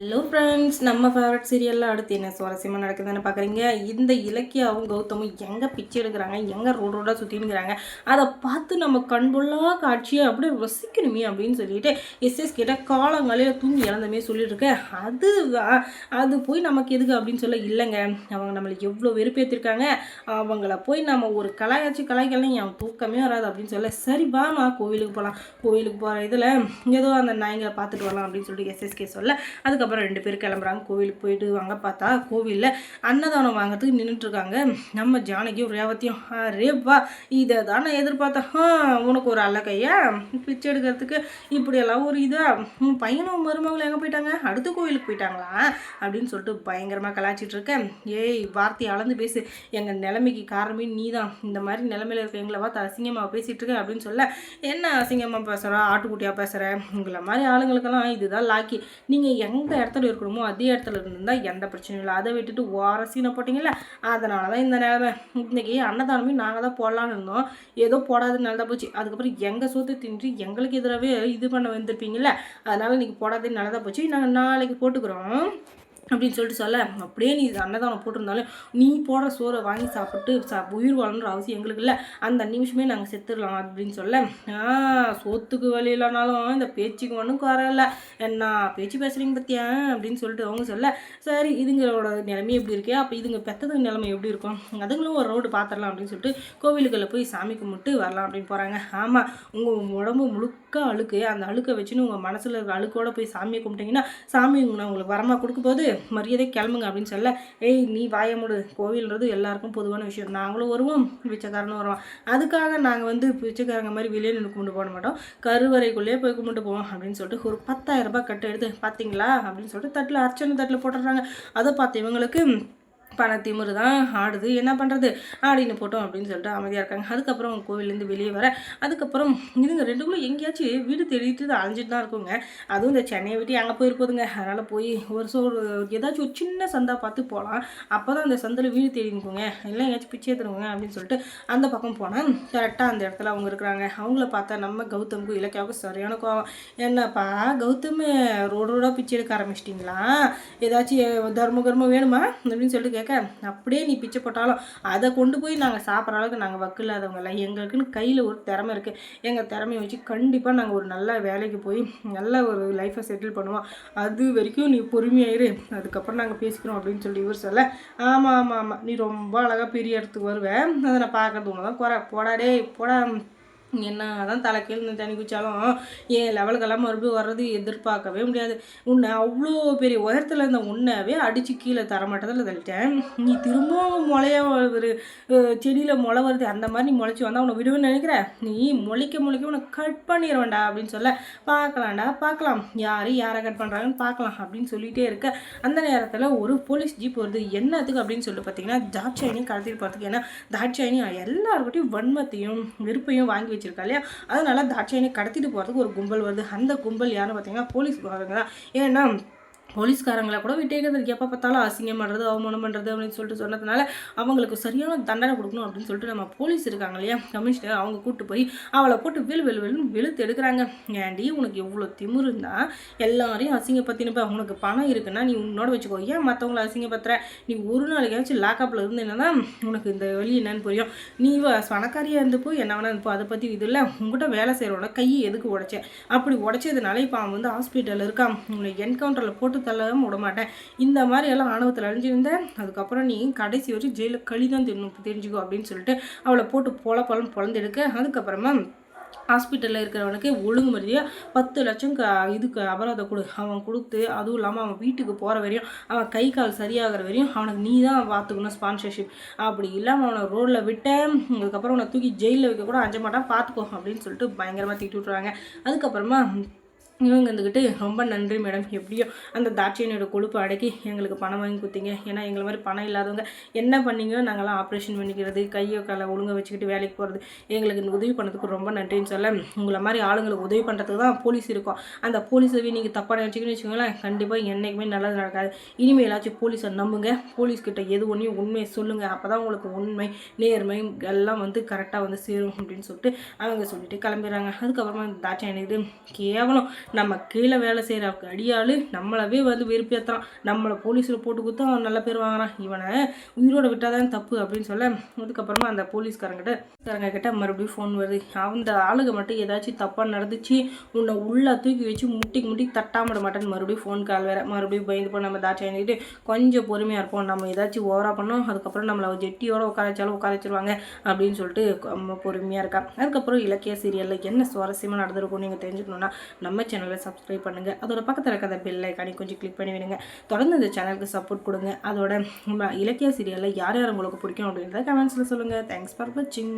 Hello friends, நம்ம favourite சீரியலில் அடுத்து என்ன சுவாரஸ்யமாக நடக்குதுன்னு பார்க்குறீங்க. இந்த இலக்கியாவும் கௌதமும் எங்கே பிச்சை எடுக்கிறாங்க, எங்கே ரோடாக சுற்றினுங்கிறாங்க, அதை பார்த்து நம்ம கண்கொள்ளா காட்சியை அப்படியே ரசிக்கணுமே அப்படின்னு சொல்லிட்டு எஸ்எஸ் கிட்ட காலங்காலையில் தூங்கி இழந்தமே சொல்லிட்டுருக்கேன். அது போய் நமக்கு எதுக்கு அப்படின்னு சொல்ல, இல்லைங்க அவங்க நம்மளுக்கு எவ்வளோ வெறுப்பேற்றிருக்காங்க, அவங்கள போய் நம்ம ஒரு கலாய்க்கலாம் என் தூக்கமே வராது அப்படின்னு சொல்ல, சரி வாமா கோவிலுக்கு போகலாம், கோவிலுக்கு போகிற இதில் ஏதோ அந்த நாய்களை பார்த்துட்டு வரலாம் அப்படின்னு சொல்லிட்டு எஸ்எஸ்கே சொல்ல, அதுக்கப்புறம் 2 பேர் கிளம்புறாங்க. கோவிலுக்கு போயிட்டு வாங்க. பார்த்தா கோவிலில் அன்னதானம் வாங்கிறதுக்கு நின்றுட்டுருக்காங்க நம்ம ஜானகியும் ரேவதியும். ரேவா, இதை தான் நான் எதிர்பார்த்தேன். உனக்கு ஒரு அல்ல கையா பிச்சை எடுக்கிறதுக்கு இப்படியெல்லாம் ஒரு உன் பையனும் மருமகளும் எங்கே போயிட்டாங்க, அடுத்த கோவிலுக்கு போயிட்டாங்களா அப்படின்னு சொல்லிட்டு பயங்கரமாக கலாய்ச்சிட்டு இருக்கேன். ஏய், வார்த்தையை அளந்து பேசு, எங்கள் நிலைமைக்கு காரணமே நீ தான். இந்த மாதிரி நிலைமையில் இருக்க எங்களை பார்த்து அசிங்கமாக பேசிகிட்டு இருக்கேன் அப்படின்னு சொல்ல, என்ன அசிங்கமாக பேசுகிறா, ஆட்டுக்குட்டியாக பேசுகிறேன், உங்களை மாதிரி ஆளுங்களுக்கெல்லாம் இதுதான் லாக்கி. நீங்கள் எந்த இடத்துல இருக்கணுமோ அதே இடத்துல இருந்தால் எந்த பிரச்சனையும் இல்லை. அதை விட்டுட்டு ஓர சீனை போட்டிங்கல்ல, அதனால தான் இந்த நிலைமை. இன்றைக்கி அன்னதானமே நாங்கள் தான் போடலான்னு இருந்தோம், ஏதோ போடாதுன்னு நல்லதாக போச்சு. அதுக்கப்புறம் எங்கள் சொத்து தின்று எங்களுக்கு எதிராகவே இது பண்ண வந்திருப்பீங்கள்ல, அதனால் இன்றைக்கி போடாதுன்னு நல்லதாக போச்சு, நாங்கள் நாளைக்கு போட்டுக்கிறோம் அப்படின்னு சொல்லிட்டு சொல்ல, அப்படியே நீ அன்னதானம் போட்டிருந்தாலும் நீ போடுற சோறை வாங்கி சாப்பிட்டு உயிர் வாழணுன்ற அவசியம் எங்களுக்கு இல்லை, அந்த நிமிஷமே நாங்கள் செத்துடலாம் அப்படின்னு சொல்ல, சோத்துக்கு வழி இல்லைனாலும் இந்த பேச்சுக்கு ஒன்றும் குறையில்ல, என்ன பேச்சு பேசுகிறீங்க பற்றியா அப்படின்னு சொல்லிட்டு அவங்க சொல்ல, சரி இதுங்களோட நிலைமை எப்படி இருக்கே, அப்போ இதுங்க பெற்றதுங்க நிலைமை எப்படி இருக்கும், அதுங்களும் ஒரு ரோடு பார்த்துடலாம் அப்படின்னு சொல்லிட்டு கோவிலுக்குள்ளே போய் சாமி கும்பிட்டு வரலாம் அப்படின்னு போகிறாங்க. ஆமாம், உங்கள் உடம்பு முழுக்க அழுக்கு, அந்த அழுக்கை வச்சுன்னு உங்கள் மனசில் இருக்க அழுக்கோடு போய் சாமியை கும்பிட்டிங்கன்னா சாமி உங்களுக்கு வரமாக கொடுக்க போது மரியாதை கிளம்புங்க அப்படின்னு சொல்ல, ஏய் நீ வாய மூடு, கோவில்ன்றது எல்லாருக்கும் பொதுவான விஷயம், நாங்களும் வருவோம் பிச்சைக்காரனும் வருவோம், அதுக்காக நாங்கள் பிச்சைக்காரங்க மாதிரி வெளியே நின்று கும்பிட்டு போட மாட்டோம், கருவறைக்குள்ளேயே போய் கும்பிட்டு போவோம் அப்படின்னு சொல்லிட்டு ஒரு 10,000 ரூபாய் கட்டு எடுத்து, பார்த்தீங்களா அப்படின்னு சொல்லிட்டு தட்டில் அர்ச்சனை தட்டில் போட்டுடுறாங்க. அதை பார்த்து இவங்களுக்கு பணத்திமுறு தான் ஆடுது, என்ன பண்ணுறது ஆடின்னு போட்டோம் அப்படின்னு சொல்லிட்டு அமைதியாக இருக்காங்க. அதுக்கப்புறம் கோவிலேருந்து வெளியே வர, அதுக்கப்புறம் இதுங்க ரெண்டுக்குள்ளே எங்கேயாச்சும் வீடு தேடிட்டு அலைஞ்சிட்டு தான் இருக்குங்க. அதுவும் இந்த சென்னையை விட்டு அங்கே போயிருப்போதுங்க, அதனால் போய் ஒரு ஏதாச்சும் ஒரு சின்ன சந்தா பார்த்து போகலாம், அப்போ தான் அந்த சந்தில் வீடு தேடினுக்குங்க, இல்லை எங்கேயாச்சும் பிச்சை எடுத்துருவோங்க அப்படின்னு சொல்லிட்டு அந்த பக்கம் போனால் கரெக்டாக அந்த இடத்துல அவங்க இருக்கிறாங்க. அவங்கள பார்த்தா நம்ம கௌதமுக்கும் இலக்கியாவுக்கும் சரியான கோவம். என்னப்பா கௌதம், ரோடாக பிச்சை எடுக்க ஆரம்பிச்சிட்டிங்களா, ஏதாச்சும் தர்மம் வேணுமா அப்படின்னு சொல்லிட்டு கேட்க, அப்படியே நீ பிச்சை போட்டாலும் அதை கொண்டு போய் நாங்கள் சாப்பிட்ற அளவுக்கு நாங்கள் வக்கு இல்லாதவங்கள, எங்களுக்குன்னு கையில் ஒரு திறமை இருக்குது, எங்கள் திறமையை வச்சு கண்டிப்பாக நாங்கள் ஒரு நல்ல வேலைக்கு போய் நல்ல ஒரு லைஃப்பை செட்டில் பண்ணுவோம், அது வரைக்கும் நீ பொறுமையாயிரு, அதுக்கப்புறம் நாங்கள் பேசிக்கிறோம் அப்படின்னு சொல்லி இவர் சொல்ல, ஆமாம் நீ ரொம்ப அழகாக பெரிய இடத்துக்கு வருவேன், அதை நான் பார்க்கறது ஒன்று தான் குறை, போடாடே போடா, என்ன தான் தலைக்கீழ் தண்ணி குச்சாலும் என் லெவலுக்கெல்லாம் மறுபடியும் வர்றது எதிர்பார்க்கவே முடியாது. உன்னை அவ்வளோ பெரிய உயரத்தில் இருந்த உன்னைவே அடித்து கீழே தரமாட்டதில் தள்ளிட்டேன், நீ திரும்பவும் ஒரு செடியில் முளை வருது அந்த மாதிரி நீ முளைச்சி வந்தால் உன்னை விடுவேன்னு நினைக்கிற, நீ முளைக்க உன்னை கட் பண்ணிட வேண்டா அப்படின்னு சொல்ல, பார்க்கலாம் யாரை கட் பண்ணுறாங்கன்னு பார்க்கலாம் அப்படின்னு சொல்லிகிட்டே இருக்க, அந்த நேரத்தில் ஒரு போலீஸ் ஜீப் வருது. என்னத்துக்கு அப்படின்னு சொல்லிட்டு பார்த்தீங்கன்னா தாட்சாயினி கடத்திட்டு போகிறதுக்கு. ஏன்னா தாட்சாயினி எல்லாருக்கிட்டையும் வன்மத்தையும் வெறுப்பையும் வாங்கி வச்சிருக்கா இல்லையா, அதனால தாட்சாயினி கடத்திட்டு போகிறதுக்கு ஒரு கும்பல் வருது. அந்த கும்பல் யாருன்னு பார்த்தீங்கன்னா போலீஸ்காரங்க தான். ஏன்னா போலீஸ்காரங்களை கூட விட்டேக்கிறதுக்கு எப்போ பார்த்தாலும் அசிங்கம் பண்ணுறது அவமானம் பண்ணுறது அப்படின்னு சொல்லிட்டு சொன்னதுனால அவங்களுக்கு சரியான தண்டனை கொடுக்கணும் அப்படின்னு சொல்லிட்டு நம்ம போலீஸ் இருக்காங்க இல்லையா கமிஷனர், அவங்க கூப்பிட்டு போய் அவளை போட்டு வெளுன்னு வெளுத்து எடுக்கிறாங்க. ஏன்டி உனக்கு எவ்வளோ திமிரு இருந்தால் எல்லாரையும் அசிங்கப்படுத்தினுப்ப, உனக்கு பணம் இருக்குன்னா நீ உன்னோட வச்சுக்கோ, ஏன் மற்றவங்கள அசிங்கப்படுத்துற, நீ ஒரு நாளைக்காச்சும் லாக்கப்பில் இருந்து என்னன்னா உனக்கு இந்த வழி என்னன்னு புரியும், நீ பணக்காரியாக இருந்துப்போ என்ன வேணா இருப்போ, அதை பற்றி இது இல்லை, உங்கள்கிட்ட வேலை செய்கிறோட கையை எதுக்கு உடைச்சேன், அப்படி உடைச்சதுனால இப்போ அவன் ஹாஸ்பிட்டலில் இருக்கான், உன்னை என்கவுண்டரில் போட்டு தள்ளவும் விட மாட்டேன், இந்த மாதிரி எல்லாம் ஆணவத்தில் அழிஞ்சிருந்தேன், அதுக்கப்புறம் நீ கடைசி வச்சு ஜெயிலில் கழிதான் தெரிஞ்சுக்கோ அப்படின்னு சொல்லிட்டு அவளை போட்டு பொழந்து எடுக்க, அதுக்கப்புறமா ஹாஸ்பிட்டலில் இருக்கிறவனுக்கு ஒழுங்கு மரியாதையாக 10 லட்சம் இதுக்கு அபராதம் அவன் கொடுத்து, அதுவும் இல்லாமல் அவன் வீட்டுக்கு போகிற வரையும் அவன் கை கால் சரியாகிற வரையும் அவனுக்கு நீ தான் பார்த்துக்கணும் ஸ்பான்சர்ஷிப், அப்படி இல்லாமல் அவனை ரோட்டில் விட்டேன், அதுக்கப்புறம் அவனை தூக்கி ஜெயிலில் வைக்க கூட அஞ்ச மாட்டான் பார்த்துக்கோ அப்படின்னு சொல்லிட்டு பயங்கரமாக திட்டி விட்ருவாங்க. அதுக்கப்புறமா இவங்க இருந்துக்கிட்டு, ரொம்ப நன்றி மேடம், எப்படியோ அந்த தாட்சியனோட கொழுப்பு அடக்கி எங்களுக்கு பணம் வாங்கி கொடுத்தீங்க, ஏன்னா எங்களை மாதிரி பணம் இல்லாதவங்க என்ன பண்ணீங்க, நாங்களாம் ஆப்ரேஷன் பண்ணிக்கிறது, கையோ காலை ஒழுங்கை வச்சுக்கிட்டு வேலைக்கு போகிறது, எங்களுக்கு உதவி பண்ணதுக்கு ரொம்ப நன்றின்னு சொல்ல, உங்களை மாதிரி ஆளுங்களுக்கு உதவி பண்ணுறதுக்கு தான் போலீஸ் இருக்கும், அந்த போலீஸை நீங்கள் தப்பாக நினச்சிக்கின்னு வச்சுக்கோங்களேன், கண்டிப்பாக என்றைக்குமே நல்லது நடக்காது, இனிமேலாச்சும் போலீஸை நம்புங்க, போலீஸ்கிட்ட எது ஒன்றையும் உண்மையை சொல்லுங்கள், அப்போ தான் உங்களுக்கு உண்மை நேர்மை எல்லாம் கரெக்டாக சேரும் அப்படின்னு சொல்லிட்டு அவங்க சொல்லிட்டு கிளம்பிடுறாங்க. அதுக்கப்புறமா தாட்சியனுக்கு கேவலம் நம்ம கீழே வேலை செய்கிற அடியாள் நம்மளவே வந்து வெறுப்பேற்றுறான், நம்மளை போலீஸில் போட்டு கொடுத்து அவன் நல்ல பேர் வாங்குறான், இவனை உயிரோட விட்டாதான் தப்பு அப்படின்னு சொல்ல அதுக்கப்புறமா அந்த போலீஸ்காரங்கிட்ட மறுபடியும் ஃபோன் வருது. அந்த ஆளுங்க மட்டும் ஏதாச்சும் தப்பாக நடந்துச்சு உன்னை உள்ளே தூக்கி வச்சு முட்டி தட்டாமட மாட்டேன்னு மறுபடியும் ஃபோன் கால் வேறு. மறுபடியும் பயந்து போய் நம்ம தாட்சி வாங்கிட்டு கொஞ்சம் பொறுமையாக இருப்போம், நம்ம ஏதாச்சும் ஓவராக பண்ணோம் அதுக்கப்புறம் நம்மளை ஜெட்டியோட உட்கார வச்சிருவாங்க அப்படின்னு சொல்லிட்டு நம்ம பொறுமையாக இருக்கா. அதுக்கப்புறம் இலக்கிய சீரியலில் என்ன சுவாரஸ்யமாக நடந்திருக்கும் நீங்கள் தெரிஞ்சுக்கணுன்னா நம்ம சேனலை சப்ஸ்கிரைப் பண்ணுங்கள், அதோட பக்கத்தில் இருக்க அந்த பெல் ஐக்கானி கொஞ்சம் கிளிக் பண்ணி விடுங்க. தொடர்ந்து இந்த சேனலுக்கு சப்போர்ட் கொடுங்க. அதோட இலக்கிய சீரியலில் யார் யார் உங்களுக்கு பிடிக்கும் அப்படின்றத கமெண்ட்ஸில் சொல்லுங்கள். தேங்க்ஸ் ஃபார் வாட்சிங்.